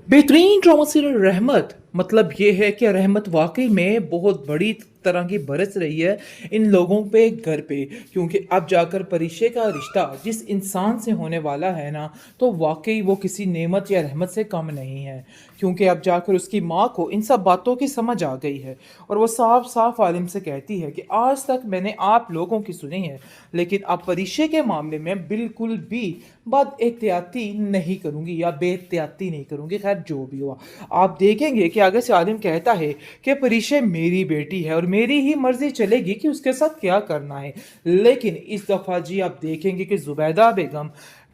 बेहतरीन drama serial रहमत मतलब ये है कि रहमत वाकई में बहुत बड़ी तरह की बरस रही है इन लोगों पे घर पे। क्योंकि अब जाकर परिचय का रिश्ता जिस इंसान से होने वाला है ना, तो वाकई वो किसी नेमत या रहमत से कम नहीं है। क्योंकि अब जाकर उसकी माँ को इन सब बातों की समझ आ गई है और वो साफ साफ आलिम से कहती है कि आज तक मैंने आप लोगों की सुनी है, लेकिन अब परिचय के मामले में बिल्कुल भी बद एहतियाती नहीं करूंगी या बेहतियाती नहीं करूंगी। खैर जो भी हुआ, आप देखेंगे कि आगे से आलिम कहता है कि परिचय मेरी बेटी है और मेरी ही मर्जी चलेगी कि उसके साथ क्या करना है। लेकिन इस दफा जी आप देखेंगे कि जुबैदा बेगम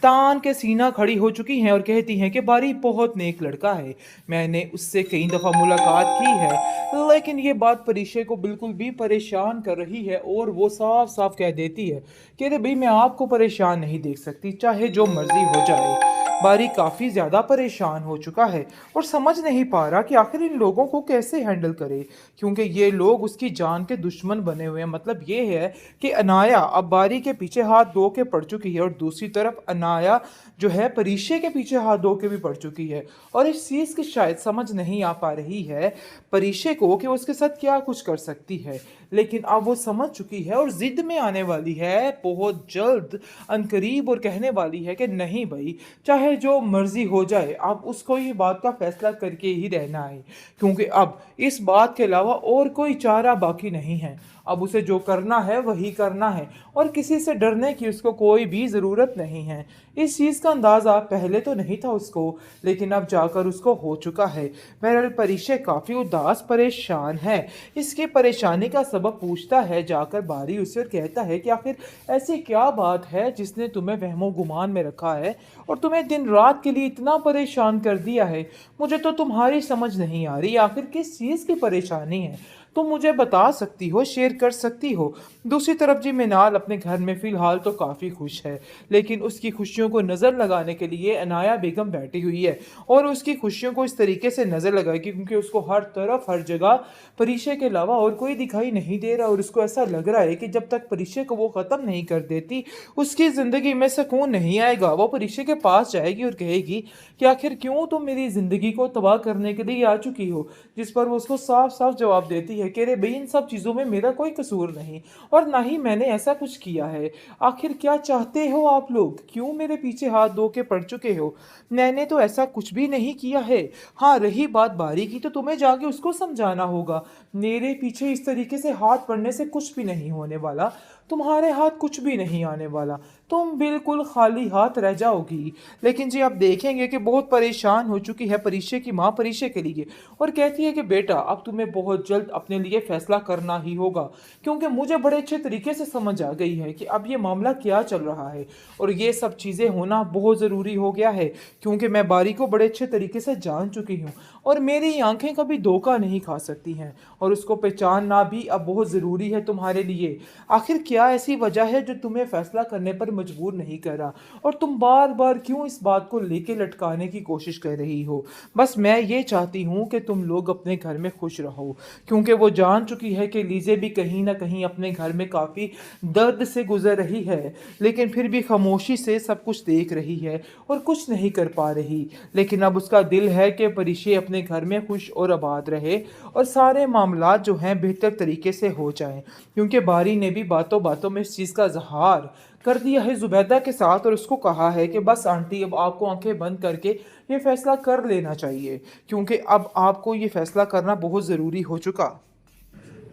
तान के सीना खड़ी हो चुकी हैं और कहती हैं कि बारी बहुत नेक लड़का है, मैंने उससे कई दफ़ा मुलाकात की है। लेकिन ये बात परिचय को बिल्कुल भी परेशान कर रही है और वो साफ साफ कह देती है कि अरे भाई मैं आपको परेशान नहीं देख सकती, चाहे जो मर्जी हो जाए। बारी काफ़ी ज़्यादा परेशान हो चुका है और समझ नहीं पा रहा कि आखिर इन लोगों को कैसे हैंडल करे, क्योंकि ये लोग उसकी जान के दुश्मन बने हुए हैं। मतलब ये है कि अनाया अब बारी के पीछे हाथ धो के पड़ चुकी है और दूसरी तरफ अनाया जो है परिचय के पीछे हाथ धो के भी पड़ चुकी है। और इस चीज़ की शायद समझ नहीं आ पा रही है परिचय को कि वो उसके साथ क्या कुछ कर सकती है। लेकिन अब वो समझ चुकी है और जिद में आने वाली है बहुत जल्द अनकरीब और कहने वाली है कि नहीं भाई, चाहे जो मर्जी हो जाए अब उसको ये बात का फैसला करके ही रहना है। क्योंकि अब इस बात के अलावा और कोई चारा बाकी नहीं है। अब उसे जो करना है वही करना है और किसी से डरने की उसको कोई भी ज़रूरत नहीं है। इस चीज़ का अंदाज़ा पहले तो नहीं था उसको, लेकिन अब जाकर उसको हो चुका है। बहरहाल परिचय काफ़ी उदास परेशान है। इसकी परेशानी का सबब पूछता है जाकर बारी उससे और कहता है कि आखिर ऐसी क्या बात है जिसने तुम्हें वहमो गुमान में रखा है और तुम्हें दिन रात के लिए इतना परेशान कर दिया है। मुझे तो तुम्हारी समझ नहीं आ रही, आखिर किस चीज़ की परेशानी है। तुम मुझे बता सकती हो, शेयर कर सकती हो। दूसरी तरफ जी मिनाल अपने घर में फ़िलहाल तो काफ़ी खुश है, लेकिन उसकी खुशियों को नज़र लगाने के लिए अनाया बेगम बैठी हुई है और उसकी खुशियों को इस तरीके से नज़र लगाएगी क्योंकि उसको हर तरफ हर जगह परिचय के अलावा और कोई दिखाई नहीं दे रहा और उसको ऐसा लग रहा है कि जब तक परिचय को वो ख़त्म नहीं कर देती उसकी ज़िंदगी में सुकून नहीं आएगा। वो परिचय के पास जाएगी और कहेगी कि आखिर क्यों तुम मेरी ज़िंदगी को तबाह करने के लिए आ चुकी हो, जिस पर वो उसको साफ साफ जवाब देती है कि अरे भाई इन सब चीज़ों में मेरा कोई कसूर नहीं और ना ही मैंने ऐसा कुछ किया है। आखिर क्या चाहते हो आप लोग, क्यों मेरे पीछे हाथ धो के पड़ चुके हो? मैंने तो ऐसा कुछ भी नहीं किया है। हाँ रही बात बारी की तो तुम्हें जाके उसको समझाना होगा। मेरे पीछे इस तरीके से हाथ पड़ने से कुछ भी नहीं होने वाला, तुम्हारे हाथ कुछ भी नहीं आने वाला, तुम बिल्कुल खाली हाथ रह जाओगी। लेकिन जी आप देखेंगे कि बहुत परेशान हो चुकी है परिचय की माँ परिचय के लिए और कहती है कि बेटा अब तुम्हें बहुत जल्द अपने लिए फैसला करना ही होगा, क्योंकि मुझे बड़े अच्छे तरीके से समझ आ गई है कि अब ये मामला क्या चल रहा है और ये सब चीज़ें होना बहुत ज़रूरी हो गया है। क्योंकि मैं बारी को बड़े अच्छे तरीके से जान चुकी हूँ और मेरी आंखें कभी धोखा नहीं खा सकती हैं और उसको पहचानना भी अब बहुत ज़रूरी है तुम्हारे लिए। आखिर क्या ऐसी वजह है जो तुम्हें फैसला करने पर मजबूर नहीं कर रहा और तुम बार बार क्यों इस बात को लेके लटकाने की कोशिश कर रही हो? बस मैं ये चाहती हूँ कि तुम लोग अपने घर में खुश रहो, क्योंकि वो जान चुकी है कि लीजे भी कहीं ना कहीं अपने घर में काफ़ी दर्द से गुजर रही है, लेकिन फिर भी खामोशी से सब कुछ देख रही है और कुछ नहीं कर पा रही। लेकिन अब उसका दिल है कि परिचय अपने घर में खुश और आबाद रहे और सारे मामलात जो हैं बेहतर तरीके से हो जाएं, क्योंकि बारी ने भी बातों बातों में इस चीज़ का इजहार कर दिया है जुबैदा के साथ और उसको कहा है कि बस आंटी अब आपको आंखें बंद करके ये फैसला कर लेना चाहिए, क्योंकि अब आपको ये फैसला करना बहुत ज़रूरी हो चुका।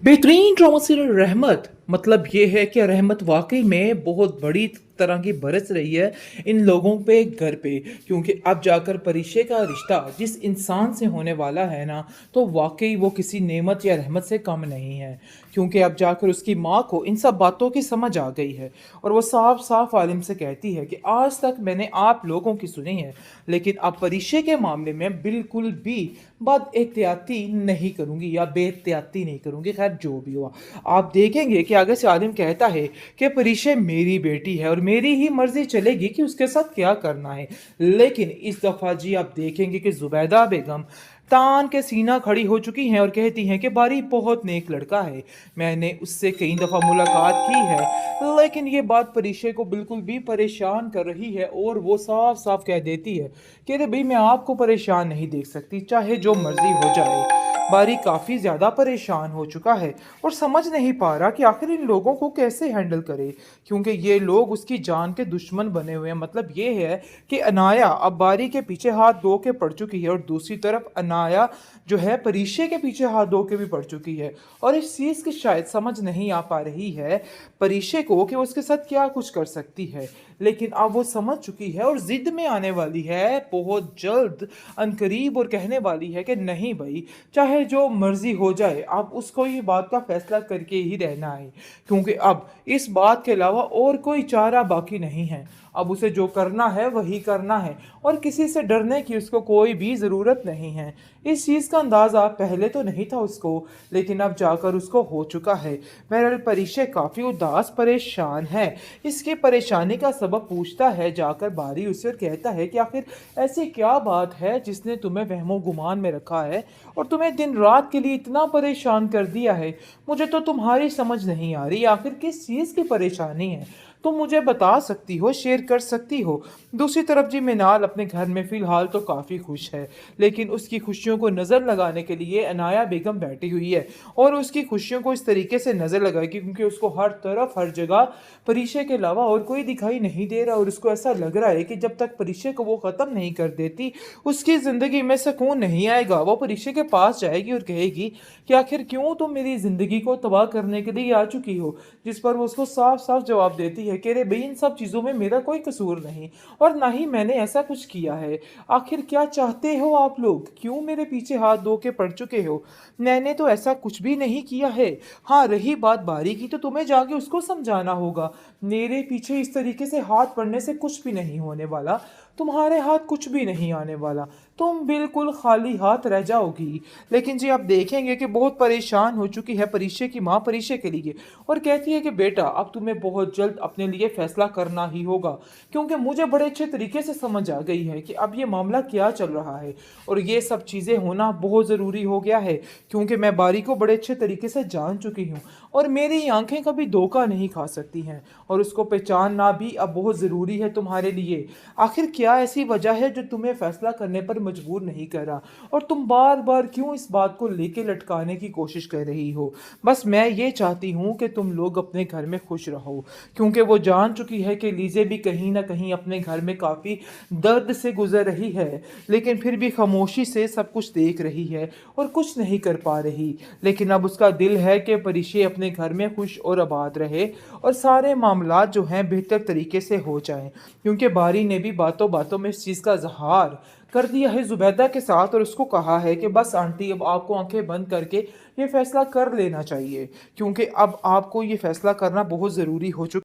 बेहतरीन ड्रामा सीरियल रहमत मतलब ये है कि रहमत वाकई में बहुत बड़ी तरह की बरस रही है इन लोगों पे घर पे। क्योंकि अब जाकर परिचय का रिश्ता जिस इंसान से होने वाला है ना, तो वाकई वो किसी नेमत या रहमत से कम नहीं है। क्योंकि अब जाकर उसकी माँ को इन सब बातों की समझ आ गई है और वो साफ साफ आलिम से कहती है कि आज तक मैंने आप लोगों की सुनी है, लेकिन अब परिचय के मामले में बिल्कुल भी बद एहतियाती नहीं करूँगी या बेहतियाती नहीं करूँगी। खैर जो भी हुआ, आप देखेंगे कि के आगे से आलिम कहता है कि परिशे मेरी बेटी है और मेरी ही मर्ज़ी चलेगी कि उसके साथ क्या करना है। लेकिन इस दफ़ा जी आप देखेंगे कि ज़ुबैदा बेगम तान के सीना खड़ी हो चुकी हैं और कहती हैं कि बारी बहुत नेक लड़का है। मैंने उससे कई दफ़ा मुलाकात की है, लेकिन ये बात परिशे को बिल्कुल भी परेशान कर रही है और वो साफ-साफ कह देती है कि अरे भई मैं आपको परेशान नहीं देख सकती, चाहे जो मर्ज़ी हो जाए। बारी काफ़ी ज़्यादा परेशान हो चुका है और समझ नहीं पा रहा कि आखिर इन लोगों को कैसे हैंडल करे, क्योंकि ये लोग उसकी जान के दुश्मन बने हुए हैं। मतलब ये है कि अनाया अब बारी के पीछे हाथ धो के पड़ चुकी है और दूसरी तरफ अनाया जो है परिशे के पीछे हाथ धो के भी पड़ चुकी है और इस चीज़ की शायद समझ नहीं आ पा रही है परिशे को कि वो उसके साथ क्या कुछ कर सकती है। लेकिन अब वो समझ चुकी है और ज़िद में आने वाली है बहुत जल्द अनकरीब और कहने वाली है कि नहीं भई, चाहे जो मर्ज़ी हो जाए, अब उसको ये बात का फ़ैसला करके ही रहना है, क्योंकि अब इस बात के अलावा और कोई चारा बाकी नहीं है। अब उसे जो करना है वही करना है और किसी से डरने की उसको कोई भी ज़रूरत नहीं है। इस चीज़ का अंदाज़ा पहले तो नहीं था उसको, लेकिन अब जाकर उसको हो चुका है। बहरहाल परिशे काफ़ी उदास परेशान है। इसकी परेशानी का सबब पूछता है जाकर बारी उससे और कहता है कि आखिर ऐसी क्या बात है जिसने तुम्हें वहमो-गुमान में रखा है और तुम्हें दिन-रात के लिए इतना परेशान कर दिया है? मुझे तो तुम्हारी समझ नहीं आ रही, आखिर किस चीज़ की परेशानी है? तुम मुझे बता सकती हो, शेयर कर सकती हो। दूसरी तरफ जी मिनाल अपने घर में फ़िलहाल तो काफ़ी खुश है, लेकिन उसकी खुशियों को नज़र लगाने के लिए अनाया बेगम बैठी हुई है और उसकी खुशियों को इस तरीके से नज़र लगाएगी क्योंकि उसको हर तरफ, हर जगह परिशे के अलावा और कोई दिखाई नहीं दे रहा और उसको ऐसा लग रहा है कि जब तक परिशे को वो ख़त्म नहीं कर देती, उसकी ज़िंदगी में सुकून नहीं आएगा। वो परिशे के पास जाएगी और कहेगी कि आखिर क्यों तुम मेरी ज़िंदगी को तबाह करने के लिए आ चुकी हो? जिस पर वो उसको साफ-साफ जवाब देती है कि अरे भई इन सब चीज़ों में मेरा कोई कसूर नहीं और ना ही मैंने ऐसा कुछ किया है। आखिर क्या चाहते हो आप लोग? क्यों मेरे पीछे हाथ धो के पड़ चुके हो? मैंने तो ऐसा कुछ भी नहीं किया है। हाँ, रही बात बारी की तो तुम्हें जाके उसको समझाना होगा। मेरे पीछे इस तरीके से हाथ पड़ने से कुछ भी नहीं होने वाला। तुम्हारे हाथ कुछ भी नहीं आने वाला। तुम बिल्कुल खाली हाथ रह जाओगी। लेकिन जी आप देखेंगे कि बहुत परेशान हो चुकी है परिशे की माँ परिशे के लिए और कहती है कि बेटा अब तुम्हें बहुत जल्द अपने लिए फ़ैसला करना ही होगा, क्योंकि मुझे बड़े अच्छे तरीके से समझ आ गई है कि अब ये मामला क्या चल रहा है और ये सब चीज़ें होना बहुत ज़रूरी हो गया है, क्योंकि मैं बारी को बड़े अच्छे तरीके से जान चुकी हूँ और मेरी आँखें कभी धोखा नहीं खा सकती हैं और उसको पहचानना भी अब बहुत ज़रूरी है तुम्हारे लिए। आखिर क्या ऐसी वजह है जो तुम्हें फ़ैसला करने पर मजबूर नहीं कर रहा और तुम बार-बार क्यों इस बात को लेके लटकाने की कोशिश कर रही हो? बस मैं ये चाहती हूँ कि तुम लोग अपने घर में खुश रहो, क्योंकि वो जान चुकी है कि लीज़े भी कहीं न कहीं अपने घर में काफ़ी दर्द से गुज़र रही है, लेकिन फिर भी खामोशी से सब कुछ देख रही है और कुछ नहीं कर पा रही। लेकिन अब उसका दिल है कि परिशे अपने घर में खुश और आबाद रहे और सारे मामलात जो हैं बेहतर तरीके से हो जाएँ, क्योंकि बारी ने भी बातों-बातों में इस चीज़ का इज़हार कर दिया है ज़ुबैदा के साथ और उसको कहा है कि बस आंटी अब आपको आँखें बंद करके ये फ़ैसला कर लेना चाहिए, क्योंकि अब आपको ये फ़ैसला करना बहुत ज़रूरी हो चुका